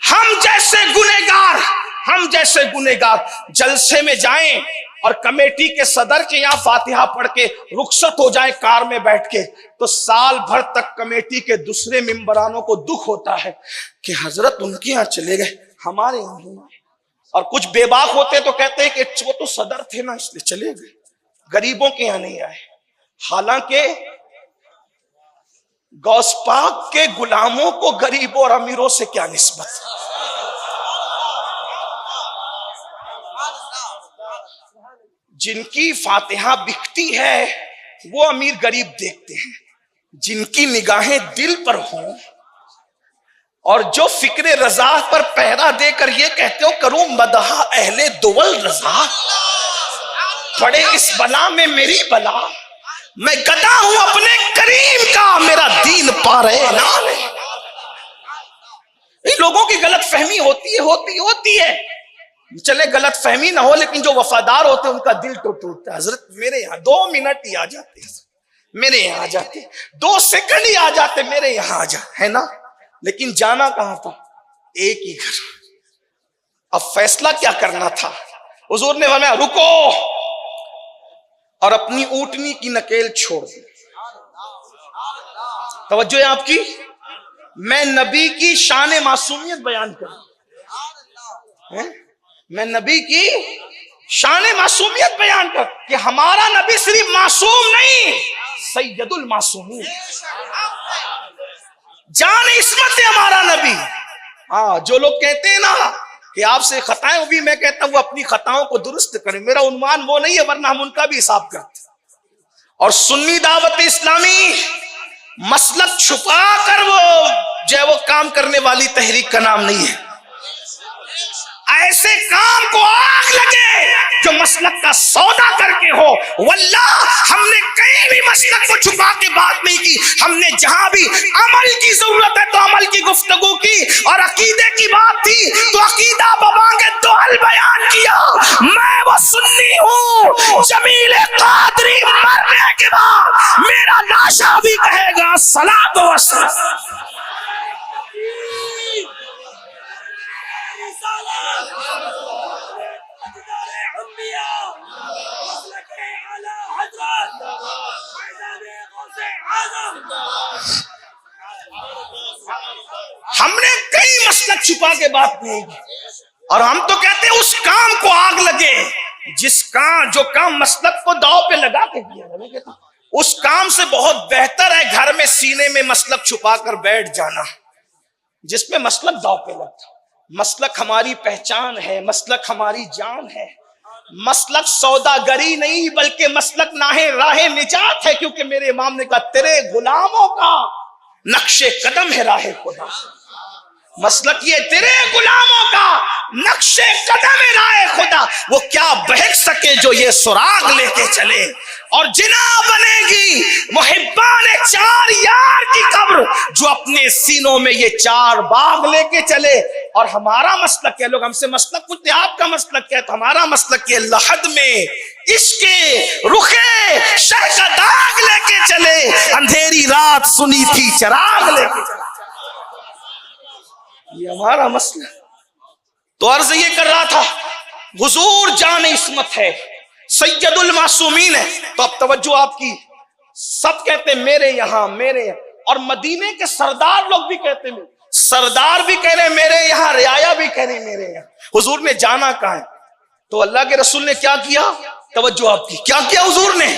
ہم جیسے گنہگار جلسے میں جائیں اور کمیٹی کے صدر کے یہاں فاتحہ پڑھ کے رخصت ہو جائیں کار میں بیٹھ کے، تو سال بھر تک کمیٹی کے دوسرے ممبرانوں کو دکھ ہوتا ہے کہ حضرت ان کے یہاں چلے گئے، ہمارے یہاں نہیں۔ اور کچھ بے باک ہوتے تو کہتے ہیں کہ وہ تو صدر تھے نا اس لیے چلے گئے، غریبوں کے یہاں نہیں آئے۔ حالانکہ غوث پاک کے غلاموں کو غریبوں اور امیروں سے کیا نسبت؟ جن کی فاتحہ بکتی ہے وہ امیر غریب دیکھتے ہیں، جن کی نگاہیں دل پر ہوں اور جو فکر رضا پر پہرا دے کر یہ کہتے ہو کروں مدح اہل دول رضا، پڑے اس بلا میں میری بلا، میں گدا ہوں اپنے کریم کا، میرا دین پا رہے نال۔ ان لوگوں کی غلط فہمی ہوتی ہے، چلے غلط فہمی نہ ہو لیکن جو وفادار ہوتے ہیں ان کا دل ٹوٹتا ہے۔ حضرت میرے یہاں 2 منٹ ہی آ جاتے، میرے یہاں آ جاتے، 2 سیکنڈ ہی آ جاتے، میرے یہاں آ جا، ہے نا؟ لیکن جانا کہاں تھا؟ ایک ہی گھر۔ اب فیصلہ کیا کرنا تھا؟ حضور نے فرمایا رکو اور اپنی اونٹنی کی نکیل چھوڑ دی۔ توجہ ہے آپ کی؟ میں نبی کی شان معصومیت بیان کروں، میں نبی کی شان معصومیت بیان کر کہ ہمارا نبی صرف معصوم نہیں، سید المعصومین، جان عصمت ہے ہمارا نبی۔ ہاں جو لوگ کہتے ہیں نا کہ آپ سے خطائیں ہوئی، میں کہتا ہوں وہ اپنی خطاؤں کو درست کریں، میرا عنوان وہ نہیں ہے، ورنہ ہم ان کا بھی حساب کرتے۔ اور سنی دعوت اسلامی مسلک چھپا کر وہ کام کرنے والی تحریک کا نام نہیں ہے۔ ایسے کام کو آگ لگے جو مسلک کا سودا کر کے ہو، واللہ ہم نے کہیں بھی مسلک کو چھپا کے بات نہیں کی، ہم نے جہاں بھی عمل کی ضرورت ہے تو عمل کی گفتگو کی، اور عقیدے کی بات تھی تو عقیدہ ببانگے دوحل بیان کیا۔ میں وہ سنی ہوں جمیل قادری مرنے کے بعد میرا لاشا بھی کہے گا صلاۃ و سلام۔ ہم نے کئی مسلک چھپا کے بات نہیں کی، اور ہم تو کہتے ہیں اس کام کو آگ لگے جو کام مسلک کو داؤ پہ لگا کے کیا، اس کام سے بہت بہتر ہے گھر میں سینے میں مسلک چھپا کر بیٹھ جانا جس میں مسلک داؤ پہ لگتا۔ مسلک ہماری پہچان ہے، مسلک ہماری جان ہے، مسلک سوداگری نہیں بلکہ مسلک راہ نجات ہے، کیونکہ میرے امام نے کہا تیرے غلاموں کا نقش قدم ہے راہ خدا۔ مسلک یہ تیرے غلاموں کا نقش قدم ہے راہ خدا، وہ کیا بہک سکے جو یہ سراغ لے کے چلے، اور جنا بنے گی محبان 4 یار کی قبر جو اپنے سینوں میں یہ 4 باغ لے کے چلے۔ اور ہمارا مسلک کیا، لوگ ہم سے مسلک پوچھتے آپ کا مسلک کیا، تو ہمارا مسلک یہ لحد میں عشق رخے شہ کا داغ لے کے چلے، اندھیری رات سنی تھی چراغ لے کے چلے، یہ ہمارا مسئلہ۔ تو عرض یہ کر رہا تھا حضور جان عصمت ہے، سید المعصومین ہے، تو اب توجہ آپ کی، سب کہتے ہیں میرے یہاں میرے یہاں، اور مدینے کے سردار لوگ بھی کہتے ہیں، سردار بھی کہہ رہے ہیں میرے یہاں، رعایا بھی کہہ رہے ہیں میرے یہاں۔ حضور نے جانا کہاں ہے؟ تو اللہ کے رسول نے کیا کیا؟ توجہ آپ کی، کیا کیا حضور نے؟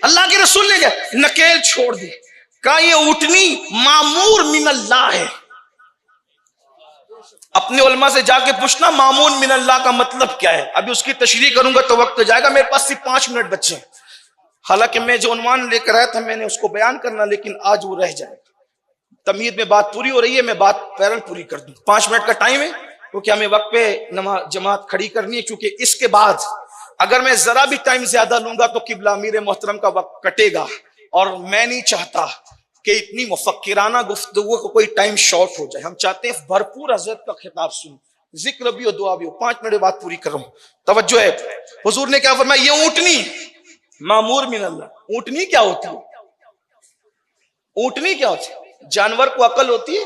اللہ کے رسول نے کیا؟ نکیل چھوڑ دی، کہا یہ اونٹنی معمور من اللہ ہے۔ اپنے علماء سے جا کے پوچھنا معمون من اللہ کا مطلب کیا ہے، ابھی اس کی تشریح کروں گا تو وقت ہو جائے گا، میرے پاس صرف 5 منٹ بچے ہیں، حالانکہ میں جو عنوان لے کر آیا تھا میں نے اس کو بیان کرنا، لیکن آج وہ رہ جائے گا۔ تمہید میں بات پوری ہو رہی ہے، میں بات پیرل پوری کر دوں، 5 منٹ کا ٹائم ہے کیونکہ ہمیں وقت پہ نماز جماعت کھڑی کرنی ہے، کیونکہ اس کے بعد اگر میں ذرا بھی ٹائم زیادہ لوں گا تو قبلہ امیر محترم کا وقت کٹے گا، اور میں نہیں چاہتا کہ اتنی مفکرانہ گفتگو کو کوئی ٹائم شارٹ ہو جائے، ہم چاہتے ہیں بھرپور حضرت کا خطاب سنیں، ذکر بھی ہو دعا بھی ہو۔ 5 منٹ بات پوری کر رہا ہوں، توجہ ہے۔ حضور نے کیا فرمایا؟ یہ اونٹنی معمور من اللہ۔ اونٹنی کیا ہوتی ہے؟ اونٹنی کیا ہوتی ہے؟ جانور کو عقل ہوتی ہے؟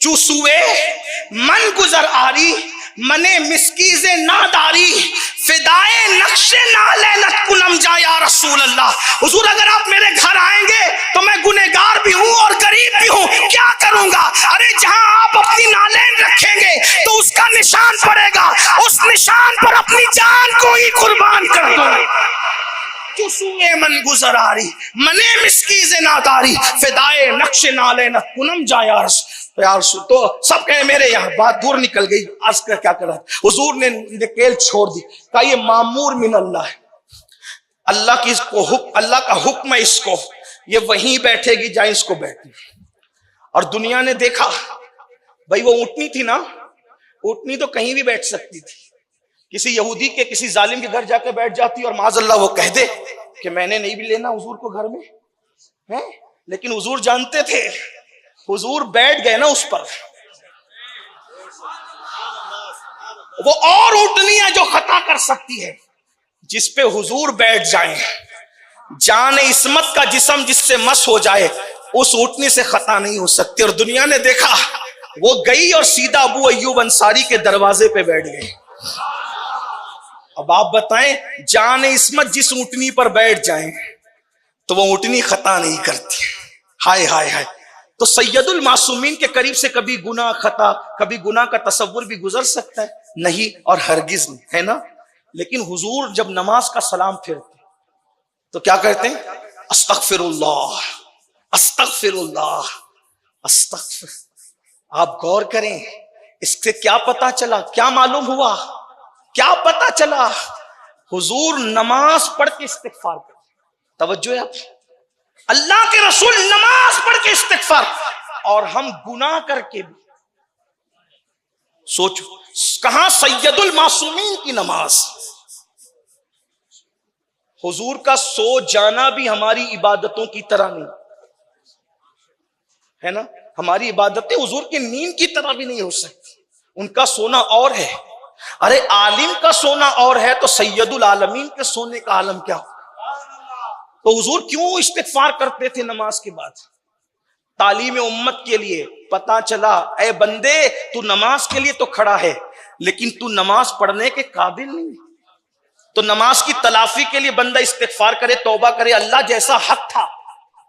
چوسوے من گزر آری منے مسکیز ناداری فدائے نقش نالینت کنم جا یا رسول اللہ. حضور اگر آپ میرے گھر آئیں گے تو میں گنہگار بھی ہوں اور غریب بھی ہوں, کیا کروں گا؟ ارے جہاں آپ اپنی نالین رکھیں گے تو اس کا نشان پڑے گا, اس نشان پر اپنی جان کو ہی قربان کر دوں. چوسوے من گزر آری منے مسکیز ناداری فدائے نقش نالینت کنم جا یا رسول. تو سب کہے میرے یہاں بات دور نکل گئی. عرض کر کیا کرا, حضور نے نکیل چھوڑ دی, کہا یہ مامور من اللہ ہے, اللہ کی اس کو اللہ کا حکم ہے, اس کو یہ وہیں بیٹھے گی جائیں اس کو بیٹھے. اور دنیا نے دیکھا بھائی وہ اونٹنی تھی نا, اونٹنی تو کہیں بھی بیٹھ سکتی تھی, کسی یہودی کے کسی ظالم کے گھر جا کے بیٹھ جاتی اور معاذ اللہ وہ کہہ دے کہ میں نے نہیں بھی لینا حضور کو گھر میں, لیکن حضور جانتے تھے حضور بیٹھ گئے نا اس پر, وہ اور اونٹنیاں جو خطا کر سکتی ہے, جس پہ حضور بیٹھ جائیں, جان عصمت کا جسم جس سے مس ہو جائے اس اونٹنی سے خطا نہیں ہو سکتی. اور دنیا نے دیکھا وہ گئی اور سیدھا ابو ایوب انصاری کے دروازے پہ بیٹھ گئے. اب آپ بتائیں جان عصمت جس اونٹنی پر بیٹھ جائیں تو وہ اونٹنی خطا نہیں کرتی. ہائے ہائے ہائے. تو سید المعصومین کے قریب سے کبھی گناہ خطا, کبھی گناہ کا تصور بھی گزر سکتا ہے؟ نہیں, اور ہرگز نہیں, ہے نا. لیکن حضور جب نماز کا سلام پھرتے تو کیا کہتے ہیں؟ استغفر اللہ استغفر اللہ استغفر. آپ غور کریں, اس سے کیا پتا چلا, کیا معلوم ہوا, کیا پتا چلا؟ حضور نماز پڑھ کے استغفار کرتے. توجہ ہے آپ, اللہ کے رسول نماز پڑھ کے استغفار, اور ہم گناہ کر کے بھی. سوچو کہاں سید المعصومین کی نماز. حضور کا سو جانا بھی ہماری عبادتوں کی طرح نہیں ہے نا, ہماری عبادتیں حضور کی نیند کی طرح بھی نہیں ہو سکتی. ان کا سونا اور ہے. ارے عالم کا سونا اور ہے تو سید العالمین کے سونے کا عالم کیا ہو. تو حضور کیوں استغفار کرتے تھے نماز کے بعد؟ تعلیم امت کے لیے. پتا چلا اے بندے تو نماز کے لیے تو کھڑا ہے لیکن تو نماز پڑھنے کے قابل نہیں. تو نماز کی تلافی کے لیے بندہ استغفار کرے, توبہ کرے, اللہ جیسا حق تھا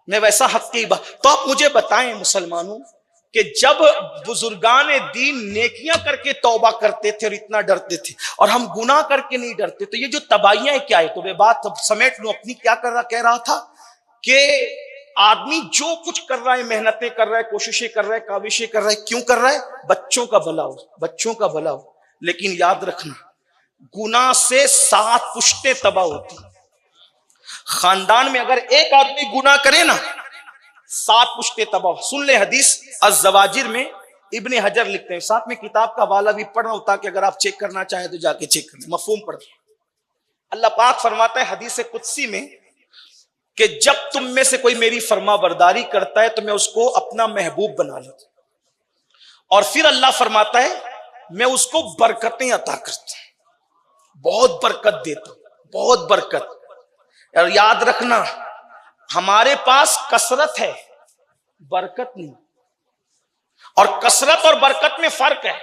میں ویسا حق کی بات. تو آپ مجھے بتائیں مسلمانوں کہ جب بزرگان دین نیکیاں کر کے توبہ کرتے تھے اور اتنا ڈرتے تھے, اور ہم گناہ کر کے نہیں ڈرتے, تو یہ جو تباہیاں کیا ہے؟ تو میں بات سمیٹ لوں اپنی. کیا کہہ رہا تھا کہ آدمی جو کچھ کر رہا ہے, محنتیں کر رہا ہے, کوششیں کر رہا ہے, کاوشیں کر رہا ہے, کیوں کر رہا ہے؟ بچوں کا بھلا ہو, بچوں کا بھلا ہو. لیکن یاد رکھنا گناہ سے 7 پشتیں تباہ ہوتی. خاندان میں اگر ایک آدمی گناہ کرے نا 7 پشتیں تباہ. سن لیں حدیث الزواجر میں ابن حجر لکھتے ہیں, ساتھ میں کتاب کا حوالہ بھی پڑھ رہا ہوں تاکہ اگر آپ چیک کرنا چاہیں تو جا کے چیک کریں, مفہوم پڑھ. اللہ پاک فرماتا ہے حدیث قدسی میں کہ جب تم میں سے کوئی میری فرما برداری کرتا ہے تو میں اس کو اپنا محبوب بنا لیتا ہوں, اور پھر اللہ فرماتا ہے میں اس کو برکتیں عطا کرتا ہوں, بہت برکت دیتا ہوں, بہت برکت. اور یاد رکھنا ہمارے پاس کثرت ہے, برکت نہیں. اور کثرت اور برکت میں فرق ہے.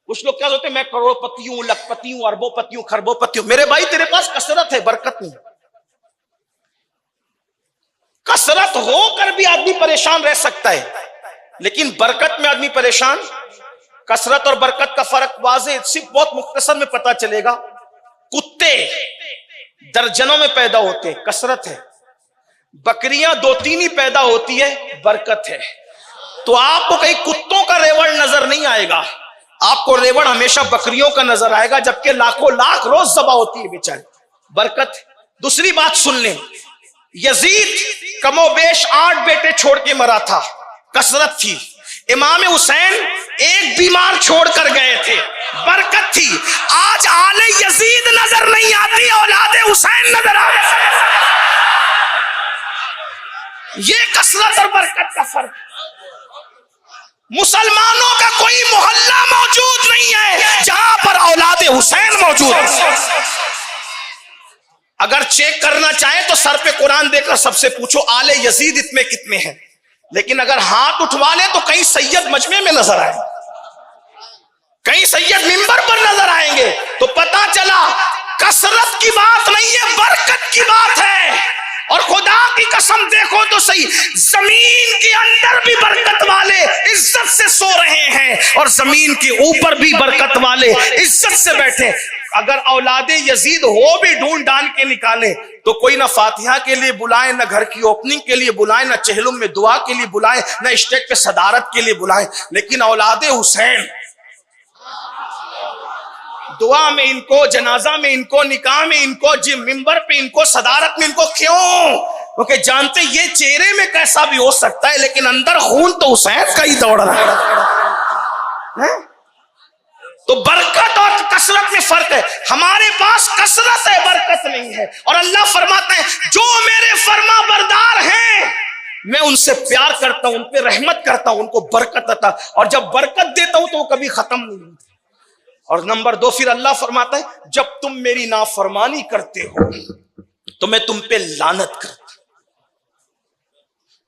کچھ لوگ کیا ہوتے ہیں میں کروڑ پتی ہوں, لکھ پتی ہوں, اربوں پتی ہوں, خربوں پتی ہوں. میرے بھائی تیرے پاس کثرت ہے, برکت نہیں. کثرت ہو کر بھی آدمی پریشان رہ سکتا ہے لیکن برکت میں آدمی پریشان. کثرت اور برکت کا فرق واضح صرف بہت مختصر میں پتا چلے گا. کتے درجنوں میں پیدا ہوتے ہیں, کثرت ہے. بکریاں 2-3 ہی پیدا ہوتی ہے, برکت ہے. تو آپ کو کہیں کتوں کا ریوڑ نظر نہیں آئے گا, آپ کو ریوڑ ہمیشہ بکریوں کا نظر آئے گا, جبکہ لاکھوں لاکھ روز ذبح ہوتی ہے بیچارے, برکت. دوسری بات سن لیں, یزید کم و بیش 8 بیٹے چھوڑ کے مرا تھا, کثرت تھی. امام حسین ایک بیمار چھوڑ کر گئے تھے, برکت تھی. آج آل یزید نظر نہیں آتی, اولاد حسین نظر آتی. یہ کثرت اور برکت کا فرق. مسلمانوں کا کوئی محلہ موجود نہیں ہے جہاں پر اولاد حسین موجود ہے. اگر چیک کرنا چاہیں تو سر پہ قرآن دے کر سب سے پوچھو آل یزید اتنے کتنے ہیں. لیکن اگر ہاتھ اٹھوا لے تو کئی سید مجمع میں نظر آئے، کئی سید منبر پر نظر آئیں گے، تو پتا چلا کثرت کی بات نہیں ہے، برکت کی بات ہے۔ اور خدا کی قسم دیکھو تو صحیح، زمین کے اندر بھی برکت والے عزت سے سو رہے ہیں اور زمین کے اوپر بھی برکت والے عزت سے بیٹھے۔ اگر اولاد یزید ہو بھی ڈھونڈ ڈال کے نکالے تو کوئی نہ فاتحہ کے لیے بلائیں، نہ گھر کی اوپننگ کے لیے بلائیں، نہ چہلم میں دعا کے لیے بلائیں، نہ اسٹیج پہ صدارت کے لیے بلائیں، لیکن اولاد حسین دعا میں ان کو، جنازہ میں ان کو، نکاح میں ان کو، ممبر پہ ان کو، صدارت میں ان کو، کیوں؟ کیونکہ جانتے یہ چہرے میں کیسا بھی ہو سکتا ہے لیکن اندر خون تو حسین کا ہی دوڑ رہا ہے۔ تو برکت اور کثرت میں فرق ہے، ہمارے پاس کثرت ہے، برکت نہیں ہے۔ اور اللہ فرماتا ہے جو میرے فرما بردار ہیں میں ان سے پیار کرتا ہوں، ان پہ رحمت کرتا ہوں، ان کو برکت عطا، اور جب برکت دیتا ہوں تو وہ کبھی ختم نہیں ہوتی۔ اور نمبر 2 پھر اللہ فرماتا ہے جب تم میری نافرمانی کرتے ہو تو میں تم پہ لعنت کرتا ہوں۔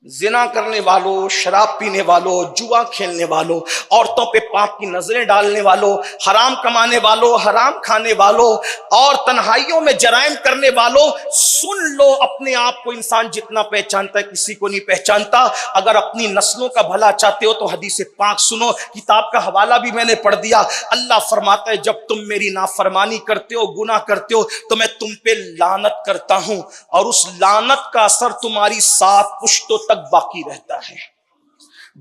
زنا کرنے والوں، شراب پینے والوں، جوا کھیلنے والوں، عورتوں پہ پاک کی نظریں ڈالنے والوں، حرام کمانے والوں، حرام کھانے والوں، اور تنہائیوں میں جرائم کرنے والوں، سن لو اپنے آپ کو انسان جتنا پہچانتا ہے کسی کو نہیں پہچانتا۔ اگر اپنی نسلوں کا بھلا چاہتے ہو تو حدیث پاک سنو، کتاب کا حوالہ بھی میں نے پڑھ دیا۔ اللہ فرماتا ہے جب تم میری نافرمانی کرتے ہو، گناہ کرتے ہو تو میں تم پہ لعنت کرتا ہوں، اور اس لعنت کا اثر تمہاری 7 پشتوں تک باقی رہتا ہے۔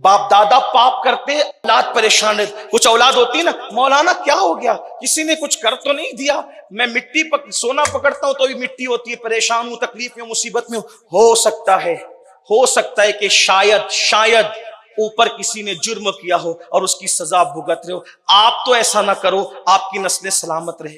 باپ دادا پاپ کرتے، اولاد پریشان رہتی۔ کچھ اولاد ہوتی نا، مولانا کیا ہو گیا، کسی نے کچھ کر تو نہیں دیا، میں مٹی سونا پکڑتا ہوں تو بھی مٹی ہوتی ہے، پریشان ہوں، تکلیف میں، مصیبت میں ہو سکتا ہے کہ شاید اوپر کسی نے جرم کیا ہو اور اس کی سزا بھگت رہے ہو۔ آپ تو ایسا نہ کرو، آپ کی نسلیں سلامت رہے۔